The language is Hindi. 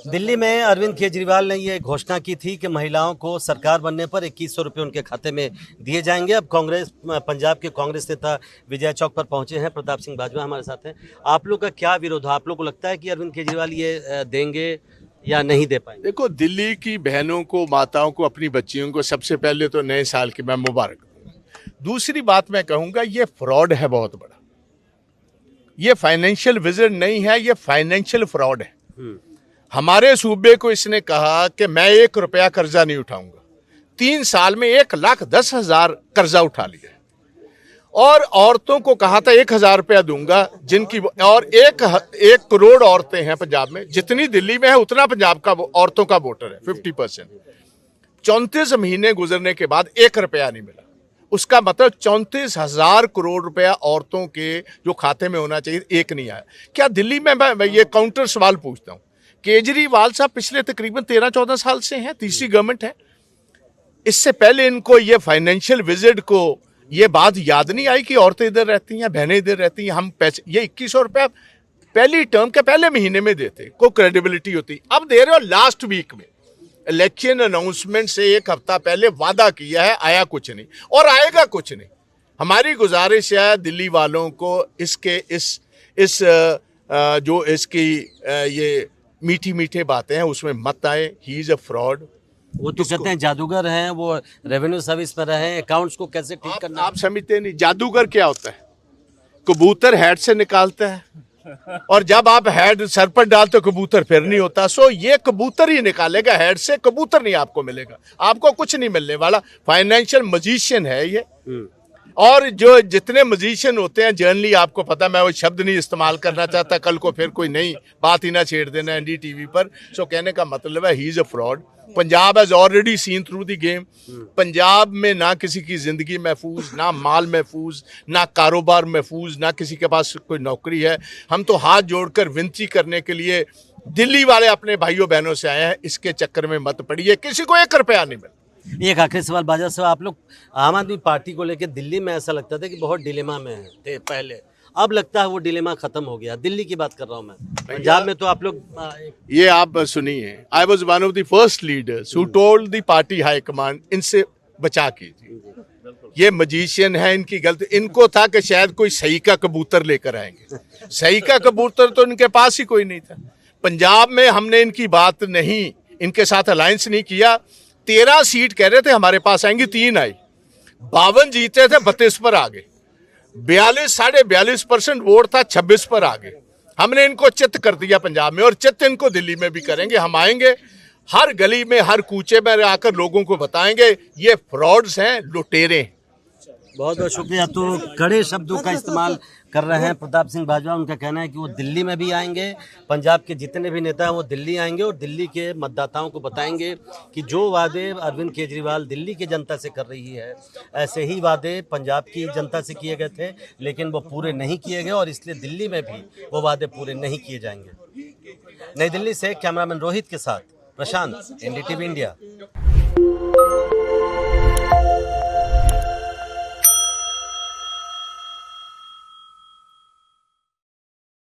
दिल्ली में अरविंद केजरीवाल ने ये घोषणा की थी कि महिलाओं को सरकार बनने पर 2100 रुपये उनके खाते में दिए जाएंगे। अब कांग्रेस, पंजाब के कांग्रेस नेता विजय चौक पर पहुंचे हैं। प्रताप सिंह बाजवा हमारे साथ हैं। आप लोग का क्या विरोध है? आप लोग को लगता है कि अरविंद केजरीवाल ये देंगे या नहीं दे पाएंगे? देखो, दिल्ली की बहनों को, माताओं को, अपनी बच्चियों को सबसे पहले तो नए साल की मैं मुबारक दूंगा। दूसरी बात मैं कहूंगा, ये फ्रॉड है बहुत बड़ा। ये फाइनेंशियल विजन नहीं है, ये फाइनेंशियल फ्रॉड है। हमारे सूबे को इसने कहा कि मैं 1 रुपया कर्जा नहीं उठाऊंगा। 3 साल में 1,10,000 कर्जा उठा लिया। और औरतों को कहा था 1,000 रुपया दूंगा, जिनकी और 1 करोड़ औरतें हैं पंजाब में। जितनी दिल्ली में है उतना पंजाब का औरतों का वोटर है, 50%। 34 महीने गुजरने के बाद 1 रुपया नहीं मिला। उसका मतलब 34,000 करोड़ रुपया औरतों के जो खाते में होना चाहिए, एक नहीं आया। क्या दिल्ली में, मैं ये काउंटर सवाल पूछता हूं, केजरीवाल साहब पिछले तकरीबन 13-14 साल से हैं, तीसरी गवर्नमेंट है। इससे पहले इनको ये फाइनेंशियल विजिट को ये बात याद नहीं आई कि औरतें इधर रहती हैं, बहनें इधर रहती हैं, हम पैसे, ये 2100 रुपया पहली टर्म के पहले महीने में देते, कोई क्रेडिबिलिटी होती। अब दे रहे हो लास्ट वीक में। इलेक्शन अनाउंसमेंट से 1 हफ्ता पहले वादा किया है, आया कुछ नहीं और आएगा कुछ नहीं। हमारी गुजारिश है दिल्ली वालों को, जो इसकी ये मीठी मीठे बातें हैं उसमें मत आए। He is a fraud. वो तो कहते हैं जादूगर हैं, वो रेवेन्यू सर्विस पर रहे हैं, अकाउंट्स को कैसे ठीक करना। आप समझते नहीं जादूगर क्या होता है? कबूतर हेड से निकालता है और जब आप हेड सर पर डालते हो कबूतर फिर नहीं होता। सो ये कबूतर ही निकालेगा हेड से, कबूतर नहीं आपको मिलेगा, आपको कुछ नहीं मिलने वाला। फाइनेंशियल मजिशियन है ये। और जो जितने मजिशियन होते हैं, जनरली आपको पता, मैं वो शब्द नहीं इस्तेमाल करना चाहता, कल को फिर कोई नई बात ही ना छेड़ देना एनडीटीवी पर। सो कहने का मतलब है he is a fraud. Punjab has already seen through the game. Punjab में ना किसी की जिंदगी महफूज, ना माल महफूज, ना कारोबार महफूज, ना किसी के पास कोई नौकरी है। हम तो हाथ जोड़कर विनती करने के लिए दिल्ली वाले अपने भाइयों बहनों से आए हैं, इसके चक्कर में मत पड़िए, किसी को 1 रुपया नहीं मिला। एक आखिरी सवाल बाजा साहब, आप लोग आम आदमी पार्टी को लेकर दिल्ली में ऐसा लगता था कि बहुत डिलेमा में थे पहले, अब लगता है वो डिलेमा खत्म हो गया। दिल्ली की बात कर रहा हूं मैं, पंजाब में तो आप लोग ये आप सुनिए, I was one of the first leaders who told the party high command, इनसे बचा कीजिए, ये मजिशियन है, इनकी गलती। इनको था कि शायद कोई सही का कबूतर लेकर आएंगे। सही का कबूतर तो इनके पास ही कोई नहीं था। पंजाब में हमने इनकी बात नहीं, इनके साथ अलायंस नहीं किया। 13 सीट कह रहे थे हमारे पास आएंगी, 3 आई। 52 जीते थे, 32 पर आ गए। 42-42% वोट था, 26 पर आ गए। हमने इनको चित कर दिया पंजाब में, और चित इनको दिल्ली में भी करेंगे। हम आएंगे हर गली में, हर कूचे में आकर लोगों को बताएंगे ये फ्रॉड्स हैं, लुटेरे हैं। बहुत बहुत शुक्रिया। तो कड़े शब्दों का इस्तेमाल कर रहे हैं प्रताप सिंह बाजवा। उनका कहना है कि वो दिल्ली में भी आएंगे, पंजाब के जितने भी नेता हैं वो दिल्ली आएंगे और दिल्ली के मतदाताओं को बताएंगे कि जो वादे अरविंद केजरीवाल दिल्ली की जनता से कर रही है, ऐसे ही वादे पंजाब की जनता से किए गए थे, लेकिन वो पूरे नहीं किए गए और इसलिए दिल्ली में भी वो वादे पूरे नहीं किए जाएंगे। नई दिल्ली से कैमरामैन रोहित के साथ प्रशांत, एनडीटीवी इंडिया।